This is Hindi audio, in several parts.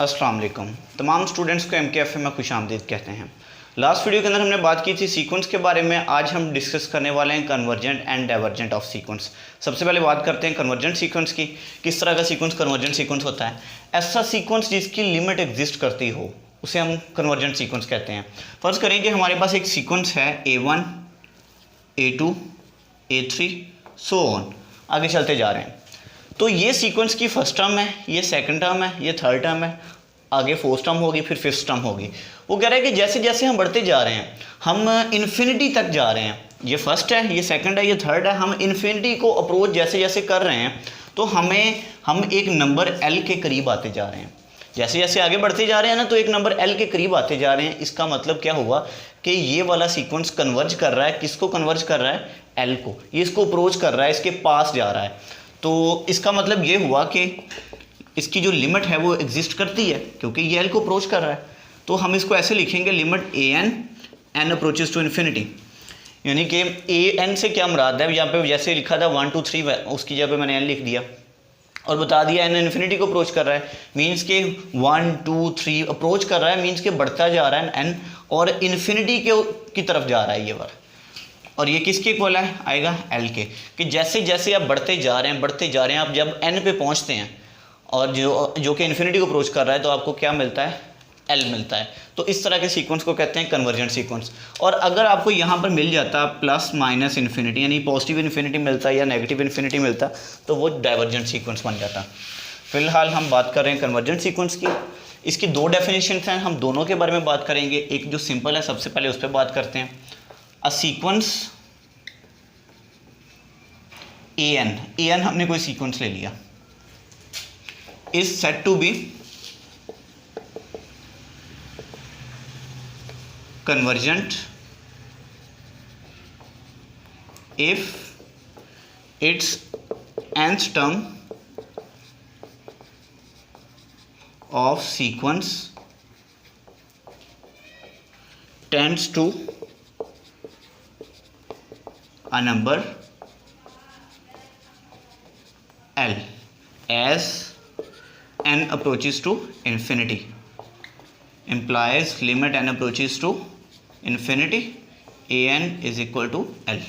अस्सलाम वालेकुम। तमाम स्टूडेंट्स को MKF में खुशामदीद कहते हैं। लास्ट वीडियो के अंदर हमने बात की थी सीक्वेंस के बारे में। आज हम डिस्कस करने वाले हैं convergent and divergent of sequence. सबसे पहले बात करते हैं कन्वर्जेंट सीक्वेंस की। किस तरह का सीक्वेंस कन्वर्जेंट सीक्वेंस होता है? ऐसा सीक्वेंस जिसकी लिमिट एग्जिस्ट करती हो उसे हम कन्वर्जेंट सीक्वेंस कहते हैं। फर्ज करें कि हमारे पास एक सीक्वेंस है A1 A2 A3 so on, आगे चलते जा रहे हैं। तो ये सीक्वेंस की फर्स्ट टर्म है, ये सेकंड टर्म है, ये थर्ड टर्म है, आगे फोर्थ टर्म होगी, फिर फिफ्थ टर्म होगी। वो कह रहा है कि जैसे जैसे हम बढ़ते जा रहे हैं हम इन्फिनिटी तक जा रहे हैं। ये फर्स्ट है, ये सेकंड है, ये थर्ड है। हम इन्फिनिटी को अप्रोच जैसे जैसे कर रहे हैं तो हम एक नंबर L के करीब आते जा रहे हैं। जैसे जैसे आगे बढ़ते जा रहे हैं ना तो एक नंबर L के करीब आते जा रहे हैं। इसका मतलब क्या हुआ कि ये वाला सीक्वेंस कन्वर्ज कर रहा है। किसको कन्वर्ज कर रहा है? L को। ये इसको अप्रोच कर रहा है, इसके पास जा रहा है। तो इसका मतलब ये हुआ कि इसकी जो लिमिट है वो एग्जिस्ट करती है क्योंकि ये L को अप्रोच कर रहा है। तो हम इसको ऐसे लिखेंगे limit an approaches to infinity, यानी कि an से क्या मुराद है? यहाँ पे जैसे लिखा था 1 2 3 उसकी जगह पे मैंने n लिख दिया और बता दिया n इन्फिनिटी को अप्रोच कर रहा है। मीन्स के 1 2 3 अप्रोच कर रहा है, मीन्स के बढ़ता जा रहा है n और इन्फिनिटी की तरफ जा रहा है ये बार। और ये किसके इक्वल है? आएगा L के। कि जैसे जैसे आप बढ़ते जा रहे हैं आप जब n पे पहुंचते हैं और जो कि इन्फिनिटी को अप्रोच कर रहा है तो आपको क्या मिलता है? L मिलता है। तो इस तरह के सीक्वेंस को कहते हैं कन्वर्जेंट सीक्वेंस। और अगर आपको यहाँ पर मिल जाता प्लस माइनस इन्फिनिटी, यानी पॉजिटिव इन्फिनिटी मिलता या नेगेटिव इन्फिनिटी मिलता, तो वो डाइवर्जेंट सीक्वेंस बन जाता। फिलहाल हम बात कर रहे हैं कन्वर्जेंट सीक्वेंस की। इसकी दो डेफिनेशन हैं, हम दोनों के बारे में बात करेंगे। एक जो सिंपल है सबसे पहले उस पर बात करते हैं। अ सीक्वेंस an हमने कोई सीक्वेंस ले लिया, is said to be convergent if its nth term of sequence tends to a number L as n approaches to infinity, implies limit n approaches to infinity an is equal to L।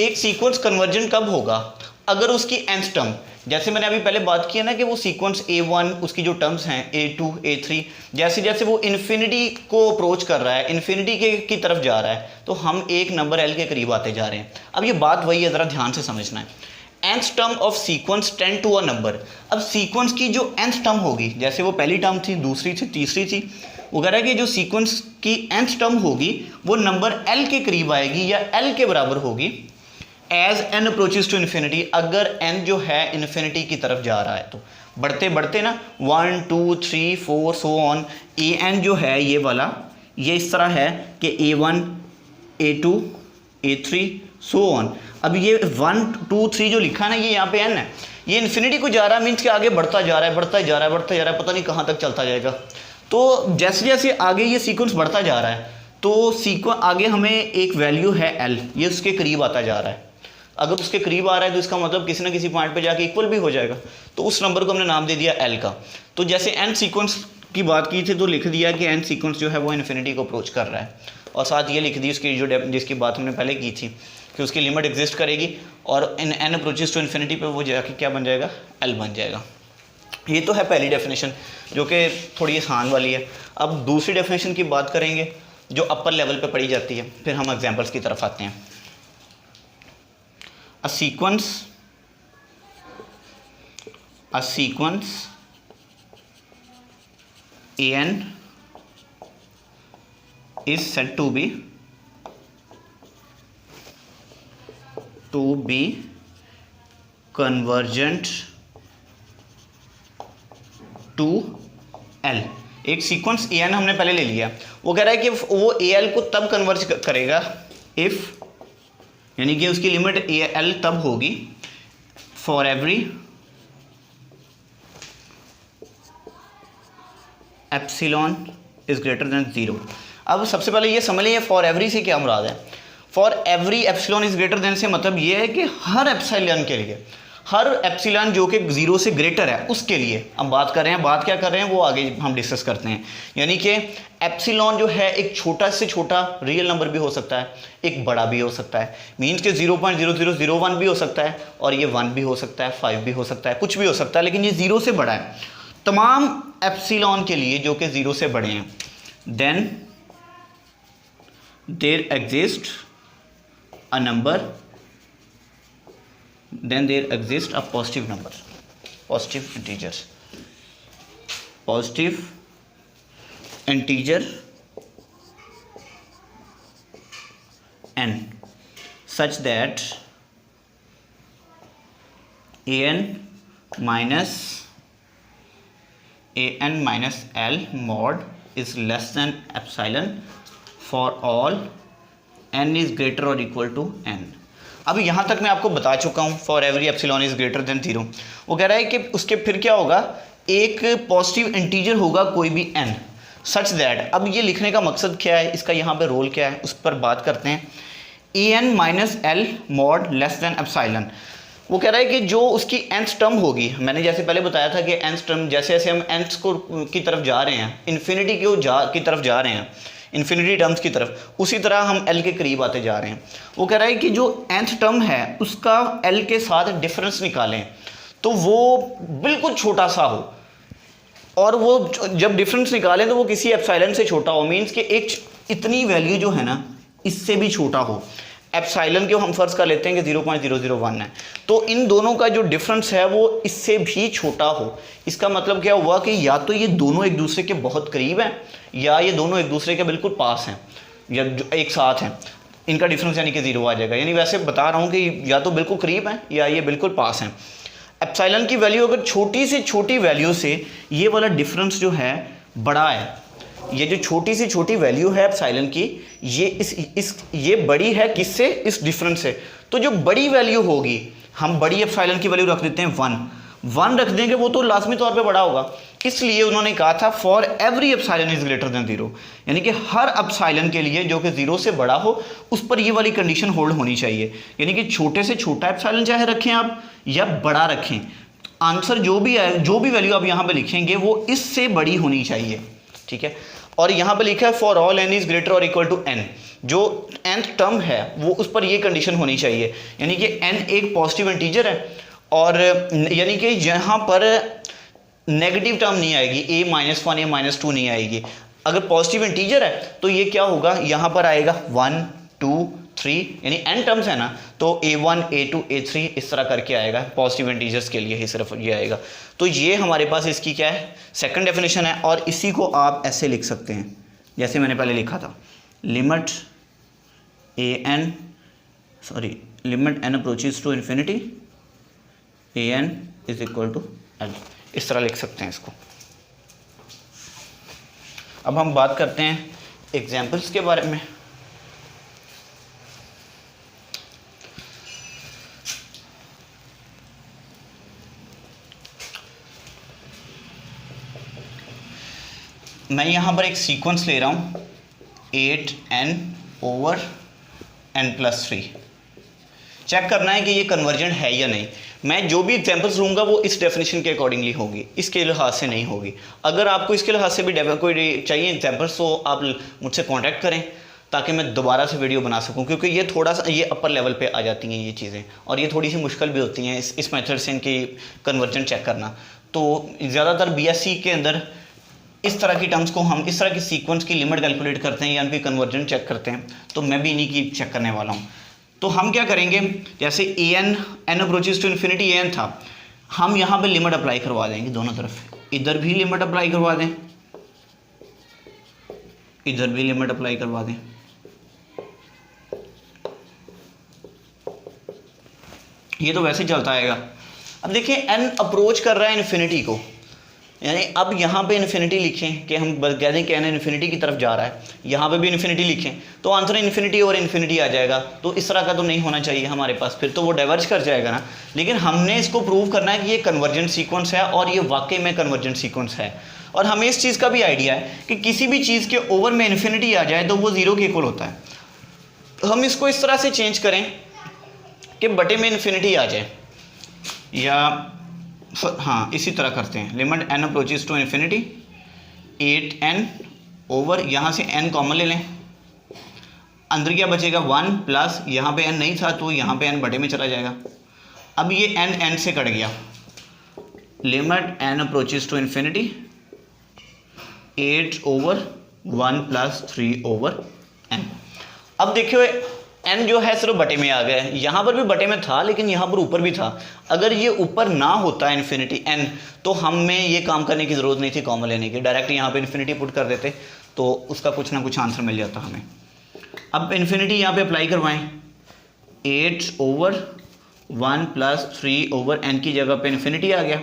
एक सीक्वेंस कन्वर्जेंट कब होगा? अगर उसकी nth टर्म, जैसे मैंने अभी पहले बात किया ना कि वो सीक्वेंस A1 उसकी जो टर्म्स हैं A2 A3, जैसे जैसे वो इन्फिनिटी को अप्रोच कर रहा है, इन्फिनिटी की तरफ जा रहा है, तो हम एक नंबर L के करीब आते जा रहे हैं। अब ये बात वही है, ज़रा ध्यान से समझना है। nth term of sequence tend to a number. अब सीक्वेंस की जो nth टर्म होगी, जैसे वो पहली टर्म थी, दूसरी थी, तीसरी थी, वगैरह की जो सीक्वेंस की nth टर्म होगी वो नंबर L के करीब आएगी या L के बराबर होगी as n approaches to infinity. अगर n जो है इन्फिनिटी की तरफ जा रहा है तो बढ़ते बढ़ते ना 1 2 3 4 सो ऑन, an जो है ये वाला, ये इस तरह है कि A1 A2 A3 so on. अब ये 1 2 3 जो लिखा है ना, ये यहाँ पे n है, ये इन्फिनिटी को जा रहा है, मीन्स कि आगे बढ़ता जा रहा है, पता नहीं कहाँ तक चलता जाएगा। तो जैसे जैसे आगे ये सीक्वेंस बढ़ता जा रहा है तो सीक्वेंस आगे हमें एक वैल्यू है L, ये उसके करीब आता जा रहा है। अगर उसके करीब आ रहा है तो इसका मतलब किसी ना किसी पॉइंट पे जाके इक्वल भी हो जाएगा, तो उस नंबर को हमने नाम दे दिया L का। तो जैसे n सीक्वेंस की बात की थी तो लिख दिया कि n सीक्वेंस जो है वो इन्फिनिटी को अप्रोच कर रहा है, और साथ ये लिख दी उसकी जो जिसकी बात हमने पहले की थी कि उसकी लिमिट एग्जिस्ट करेगी और इन n अप्रोचेस टू इन्फिनिटी पे वो जाके क्या बन जाएगा? L बन जाएगा। ये तो है पहली डेफिनेशन जो कि थोड़ी आसान वाली है। अब दूसरी डेफिनेशन की बात करेंगे जो अपर लेवल पे पढ़ी जाती है, फिर हम एग्जांपल्स की तरफ आते हैं। A sequence an is said to be convergent to L। एक सीक्वेंस an हमने पहले ले लिया, वो कह रहा है कि वो AL को तब कन्वर्ज करेगा इफ, यानी कि उसकी लिमिट L तब होगी for every epsilon is greater than 0। अब सबसे पहले ये समझ लीजिए फॉर एवरी से क्या मुराद है। For every epsilon is greater than से मतलब ये है कि हर एप्सिलॉन के लिए, हर एप्सिलॉन जो कि 0 से ग्रेटर है उसके लिए हम बात कर रहे हैं। बात क्या कर रहे हैं वो आगे हम डिस्कस करते हैं। यानी कि एप्सिलॉन जो है एक छोटा से छोटा रियल नंबर भी हो सकता है, एक बड़ा भी हो सकता है। मीन्स के 0.0001 भी हो सकता है और ये 1 भी हो सकता है, 5 भी हो सकता है, कुछ भी हो सकता है, लेकिन ये 0 से बड़ा है। तमाम एप्सिलॉन के लिए जो कि 0 से बड़े हैं, then there exist a number, then there exists a positive number, positive integers, positive integer n such that an minus l mod is less than epsilon for all n is greater or equal to n। अब यहाँ तक मैं आपको बता चुका हूँ for every epsilon is greater than 0। वो कह रहा है कि उसके फिर क्या होगा, एक पॉजिटिव इंटीजर होगा कोई भी n सच दैट। अब ये लिखने का मकसद क्या है, इसका यहाँ पे रोल क्या है, उस पर बात करते हैं। an minus L mod less than epsilon. वो कह रहा है कि जो उसकी nth टर्म होगी, मैंने जैसे पहले बताया था कि nth टर्म जैसे जैसे हम nth को की तरफ जा रहे हैं, इन्फिनिटी की तरफ जा रहे हैं, इन्फिनिटी टर्म्स की तरफ, उसी तरह हम L के करीब आते जा रहे हैं। वो कह रहा है कि जो nth टर्म है उसका L के साथ डिफरेंस निकालें तो वो बिल्कुल छोटा सा हो, और वो जब डिफरेंस निकालें तो वो किसी एप्सिलॉन से छोटा हो। मीन्स कि एक इतनी वैल्यू जो है ना इससे भी छोटा हो। एप्सिलॉन के हम फर्ज कर लेते हैं कि 0.001 है, तो इन दोनों का जो डिफरेंस है वो इससे भी छोटा हो। इसका मतलब क्या हुआ कि या तो ये दोनों एक दूसरे के बहुत करीब हैं या ये दोनों एक दूसरे के बिल्कुल पास हैं या एक साथ हैं। इनका डिफरेंस यानी कि 0 आ जाएगा। यानी वैसे बता रहा हूँ कि या तो बिल्कुल करीब हैं या ये बिल्कुल पास हैं। एप्सिलॉन की वैल्यू अगर छोटी से छोटी वैल्यू से ये वाला डिफरेंस जो है बड़ा है, ये जो छोटी से छोटी वैल्यू है एप्सिलॉन की, ये बड़ी है किससे, इस डिफरेंस से। तो जो बड़ी वैल्यू होगी, हम बड़ी एप्सिलॉन की वैल्यू रख देते हैं 1 रख देंगे, वो तो लाजमी तौर पे बड़ा होगा। इसलिए उन्होंने कहा था for every epsilon is greater than 0, यानी कि हर एप्सिलॉन के लिए जो कि 0 से बड़ा हो उस पर ये वाली कंडीशन होल्ड होनी चाहिए। यानी कि छोटे से छोटा एप्सिलॉन चाहे रखें आप या बड़ा रखें, आंसर जो भी है, जो भी वैल्यू आप यहाँ पे लिखेंगे वो इससे बड़ी होनी चाहिए। ठीक है, और यहाँ पे लिखा है for all n is greater और इक्वल टू n, जो nth टर्म है वो उस पर ये कंडीशन होनी चाहिए। यानी कि n एक पॉजिटिव इंटीजर है, और यानी कि यहाँ पर नेगेटिव टर्म नहीं आएगी, a-1 या -2 नहीं आएगी। अगर पॉजिटिव इंटीजर है तो ये क्या होगा, यहाँ पर आएगा 1 2 3, यानी n टर्म्स है ना, तो a1 a2 a3 इस तरह करके आएगा। पॉजिटिव इंटीजर्स के लिए ही सिर्फ ये आएगा। तो ये हमारे पास इसकी क्या है, सेकंड डेफिनेशन है। और इसी को आप ऐसे लिख सकते हैं जैसे मैंने पहले लिखा था, limit n approaches to infinity an is equal to l, इस तरह लिख सकते हैं इसको। अब हम बात करते हैं एग्जाम्पल्स के बारे में। मैं यहाँ पर एक सीक्वेंस ले रहा हूँ 8n/n+3। चेक करना है कि ये कन्वर्जेंट है या नहीं। मैं जो भी एग्जांपल्स लूँगा वो इस डेफिनेशन के अकॉर्डिंगली होगी, इसके लिहाज से नहीं होगी। अगर आपको इसके लिहाज से भी कोई चाहिए एग्जांपल्स तो आप मुझसे कांटेक्ट करें ताकि मैं दोबारा से वीडियो बना सकूं, क्योंकि ये थोड़ा सा ये अपर लेवल पे आ जाती हैं ये चीज़ें, और ये थोड़ी सी मुश्किल भी होती हैं इस मेथड से इनकी कन्वर्जेंट चेक करना। तो ज़्यादातर BSc के अंदर इस तरह की टर्म्स को हम इस तरह की सीक्वेंस की लिमिट कैलकुलेट करते हैं या उनकी कन्वर्जेंट चेक करते हैं, तो मैं भी इन्हीं की चेक करने वाला हूँ। तो हम क्या करेंगे, जैसे n approaches to infinity an था, हम यहाँ पे लिमिट अप्लाई करवा देंगे दोनों तरफ। इधर भी लिमिट अप्लाई करवा दें, इधर भी लिमिट अप्लाई करवा दें। ये तो वैसे चलता आएगा। अब देखिए n अप्रोच कर रहा है इन्फिनिटी को, यानी अब यहाँ पे इन्फिनिटी लिखें कि हम कह दें कि n इन्फिनिटी की तरफ जा रहा है, यहाँ पे भी इन्फिनिटी लिखें तो आंसर इन्फिनिटी और इन्फिनिटी आ जाएगा। तो इस तरह का तो नहीं होना चाहिए हमारे पास, फिर तो वो डाइवर्ज कर जाएगा ना। लेकिन हमने इसको प्रूव करना है कि ये कन्वर्जेंट सीक्वेंस है और ये वाकई में कन्वर्जेंट सीक्वेंस है। और हमें इस चीज़ का भी आइडिया है कि किसी भी चीज़ के ओवर में इन्फिनिटी आ जाए तो वो 0 के इक्वल होता है। हम इसको इस तरह से चेंज करें कि बटे में इन्फिनिटी आ जाए, या हाँ इसी तरह करते हैं, limit n approaches to infinity 8n over, यहाँ से n कॉमन ले लें, अंदर क्या बचेगा 1 प्लस यहाँ पे n नहीं था तो यहाँ पे n बटे में चला जाएगा। अब ये n से कट गया, limit n approaches to infinity 8 over 1 plus 3 over n। अब देखिए n जो है सिर्फ बटे में आ गया है, यहाँ पर भी बटे में था लेकिन यहाँ पर ऊपर भी था। अगर ये ऊपर ना होता इन्फिनिटी n तो हमें ये काम करने की ज़रूरत नहीं थी कॉमन लेने की, डायरेक्ट यहाँ पे इन्फिनिटी पुट कर देते तो उसका कुछ ना कुछ आंसर मिल जाता हमें। अब इन्फिनिटी यहाँ पे अप्लाई करवाएं, 8 ओवर 1 प्लस 3 ओवर n की जगह पे इन्फिनिटी आ गया।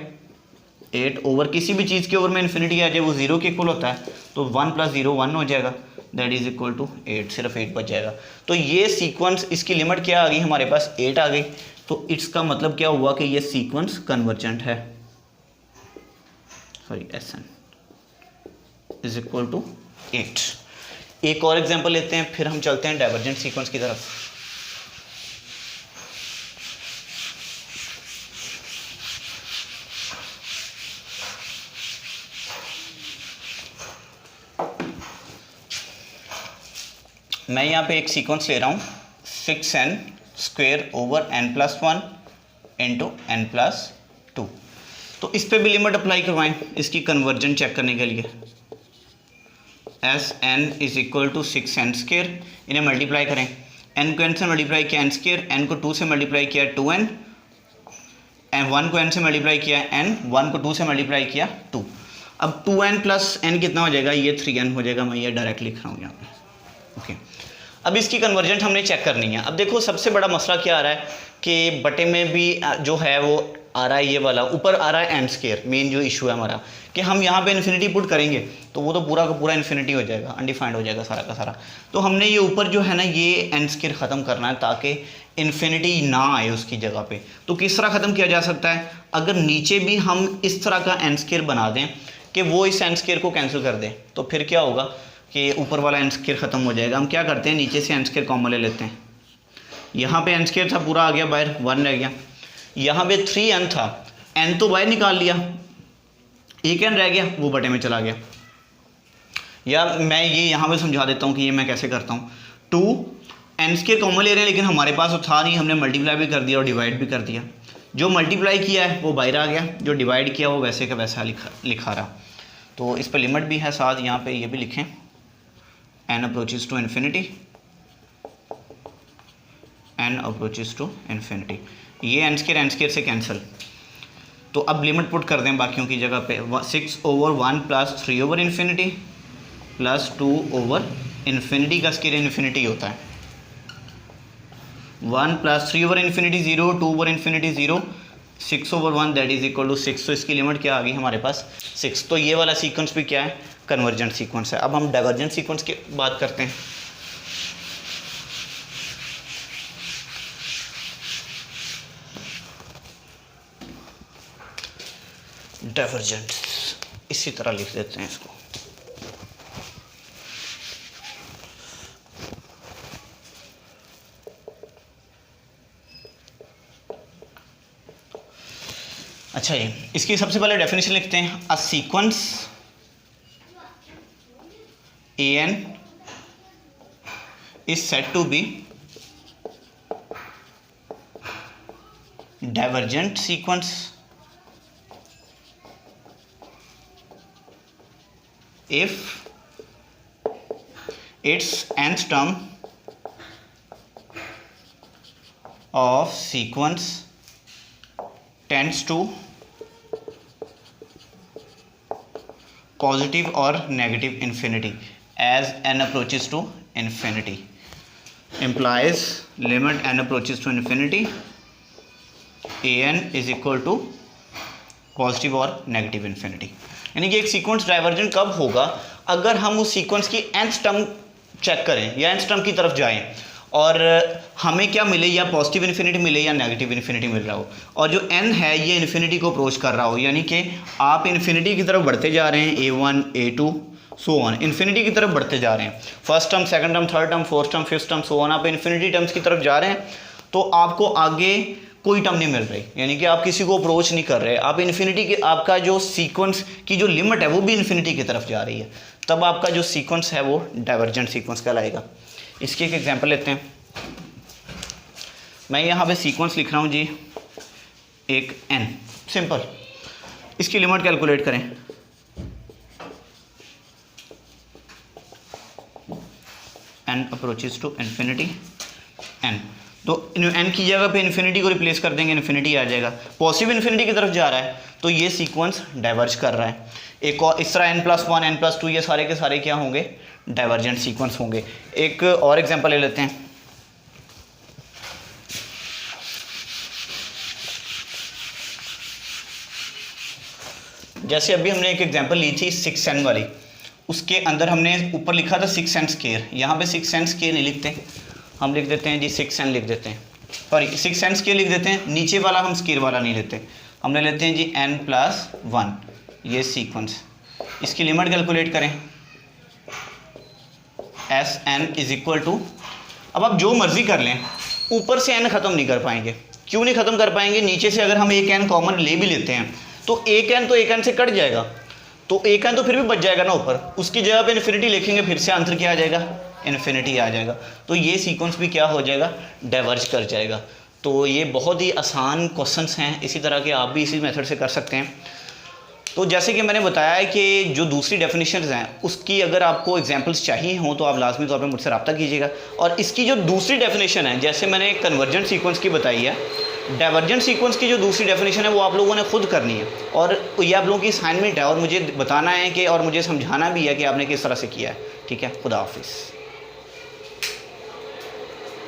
8 ओवर किसी भी चीज़ के ओवर में इन्फिनिटी आ जाए वो 0 के इक्वल होता है, तो 1 प्लस 0 1 हो जाएगा, दैट इज इक्वल टू 8, सिर्फ 8 बच जाएगा। तो ये सीक्वेंस, इसकी लिमिट क्या आ गई हमारे पास 8 आ गई, तो इसका मतलब क्या हुआ कि ये सीक्वेंस कन्वर्जेंट है, sorry Sn is equal to 8। एक और एग्जांपल लेते हैं फिर हम चलते हैं डाइवर्जेंट सीक्वेंस की तरफ। मैं यहाँ पे एक सीक्वेंस ले रहा हूँ 6n square over n plus 1 into n plus 2। तो इस पे भी लिमिट अप्लाई करवाएं इसकी कन्वर्जन चेक करने के लिए। Sn is equal to 6n square, इन्हें मल्टीप्लाई करें, n को n से मल्टीप्लाई किया n स्क्वेयर, n को 2 से मल्टीप्लाई किया 2n, 1 को n से मल्टीप्लाई किया n, 1 को 2 से मल्टीप्लाई किया 2। अब 2n प्लस n कितना हो जाएगा, ये 3n हो जाएगा, मैं ये डायरेक्ट लिख रहा हूँ यहाँ पे। ओके, अब इसकी कन्वर्जेंट हमने चेक करनी है। अब देखो सबसे बड़ा मसला क्या आ रहा है कि बटे में भी जो है वो आ रहा है, ये वाला ऊपर आ रहा है n स्क्वेयर। मेन जो इशू है हमारा कि हम यहाँ पे इन्फिनिटी पुट करेंगे तो वो तो पूरा का पूरा इन्फिनिटी हो जाएगा, अनडिफाइंड हो जाएगा सारा का सारा। तो हमने ये ऊपर जो है ना ये n स्क्वेयर ख़त्म करना है ताकि इन्फिनिटी ना आए उसकी जगह पे। तो किस तरह ख़त्म किया जा सकता है, अगर नीचे भी हम इस तरह का n स्क्वेयर बना दें कि वो इस n स्क्वेयर को कैंसिल कर दें, तो फिर क्या होगा कि ऊपर वाला n स्क्वेयर ख़त्म हो जाएगा। हम क्या करते हैं, नीचे से n स्क्वेयर कॉमन ले लेते हैं, यहाँ पे n स्क्वेयर था पूरा आ गया बाहर, 1 रह गया, यहाँ पे 3n था, n तो बाहर निकाल लिया, एक n रह गया वो बटे में चला गया। या मैं ये यहाँ पे समझा देता हूँ कि ये मैं कैसे करता हूँ। 2 n स्क्वेयर कॉमन ले रहे हैं लेकिन हमारे पास वो था नहीं, हमने मल्टीप्लाई भी कर दिया और डिवाइड भी कर दिया। जो मल्टीप्लाई किया है वो बाहर आ गया, जो डिवाइड किया वो वैसे का वैसा लिखा रहा। तो इस पर लिमिट भी है साथ, यहाँ पे ये भी लिखें, n approaches to infinity, n approaches to infinity, ये n स्क्वेयर से कैंसिल। तो अब लिमिट पुट कर दें बाकियों की जगह पे, 6 over 1 plus 3 over infinity plus 2 over infinity का स्क्वायर इन्फिनिटी होता है, 1 plus 3 over infinity 0, 2 over infinity 0, 6 over 1 that is equal to 6। तो इसकी लिमिट क्या आ गई हमारे पास 6। तो ये वाला सीक्वेंस भी क्या है, कन्वर्जेंट सीक्वेंस है। अब हम डाइवर्जेंट सीक्वेंस की बात करते हैं। डाइवर्जेंट इसी तरह लिख देते हैं इसको, अच्छा ये इसकी सबसे पहले डेफिनेशन लिखते हैं, a sequence an is said to be divergent sequence if its nth term of sequence tends to positive or negative infinity as n approaches to infinity, implies limit n approaches to infinity an is equal to positive और नेगेटिव इन्फिनिटी। यानी कि एक सीक्वेंस डाइवर्जेंट कब होगा, अगर हम उस सीक्वेंस की nth टर्म चेक करें या nth टर्म की तरफ जाएं और हमें क्या मिले, या पॉजिटिव इन्फिनिटी मिले या नेगेटिव इन्फिनिटी मिल रहा हो, और जो n है ये इन्फिनिटी को अप्रोच कर रहा हो, यानी कि आप इन्फिनिटी की तरफ बढ़ते जा रहे हैं, a1 a2 so on, infinity की तरफ बढ़ते जा रहे हैं, first term second term third term fourth term fifth term so on, आप इन्फिनिटी टर्म्स की तरफ जा रहे हैं, तो आपको आगे कोई टर्म नहीं मिल रही, यानी कि आप किसी को अप्रोच नहीं कर रहे, आप इन्फिनिटी के, आपका जो सीक्वेंस की जो लिमिट है वो भी इन्फिनिटी की तरफ जा रही है, तब आपका जो सीक्वेंस है वो डाइवर्जेंट सीक्वेंस कहलाएगा। इसकी एक एग्जांपल लेते हैं। मैं यहाँ पे सीक्वेंस लिख रहा हूँ जी, एक n, सिंपल। इसकी लिमिट कैलकुलेट करें। n approaches to infinity n, तो n की जगह पे इन्फिनिटी को रिप्लेस कर देंगे, इन्फिनिटी आ जाएगा। पॉजिटिव इन्फिनिटी की तरफ जा रहा है तो ये सीक्वेंस डाइवर्ज कर रहा है। एक और इस तरह n+1 n+2 ये सारे के सारे क्या होंगे, डाइवर्जेंट सीक्वेंस होंगे। एक और एग्जांपल ले लेते हैं। जैसे अभी हमने एक एग्जांपल ली थी 6n वाली, उसके अंदर हमने ऊपर लिखा था 6n स्क्वायर, यहाँ पे 6n स्क्वायर नहीं लिखते, हम लिख देते हैं जी 6n लिख देते हैं, सॉरी 6n स्क्वायर लिख देते हैं, नीचे वाला हम स्क्वायर वाला नहीं लेते, हमने लेते हैं जी n+1, ये सीक्वेंस। इसकी लिमिट कैलकुलेट करें, Sn = अब आप जो मर्जी कर लें, ऊपर से n ख़त्म नहीं कर पाएंगे। क्यों नहीं ख़त्म कर पाएंगे, नीचे से अगर हम एक n कॉमन ले भी लेते हैं तो एक n से कट जाएगा, तो एक n तो फिर भी बच जाएगा ना ऊपर, उसकी जगह पे इन्फिनिटी लिखेंगे, फिर से आंसर क्या आ जाएगा, इन्फिनिटी आ जाएगा। तो ये सीक्वेंस भी क्या हो जाएगा, डाइवर्ज कर जाएगा। तो ये बहुत ही आसान क्वेश्चंस हैं, इसी तरह के आप भी इसी मेथड से कर सकते हैं। तो जैसे कि मैंने बताया है कि जो दूसरी डेफिनेशंस हैं उसकी अगर आपको एग्जांपल्स चाहिए हों तो आप लाजमी तौर पे मुझसे रब्ता कीजिएगा। और इसकी जो दूसरी डेफिनेशन है, जैसे मैंने कन्वर्जेंट सीक्वेंस की बताई है, डाइवर्जेंट सीक्वेंस की जो दूसरी डेफिनेशन है वो आप लोगों ने खुद करनी है, और ये आप लोगों की असाइनमेंट है, और मुझे बताना है कि, और मुझे समझाना भी है कि आपने किस तरह से किया है। ठीक है, खुदा हाफिज़।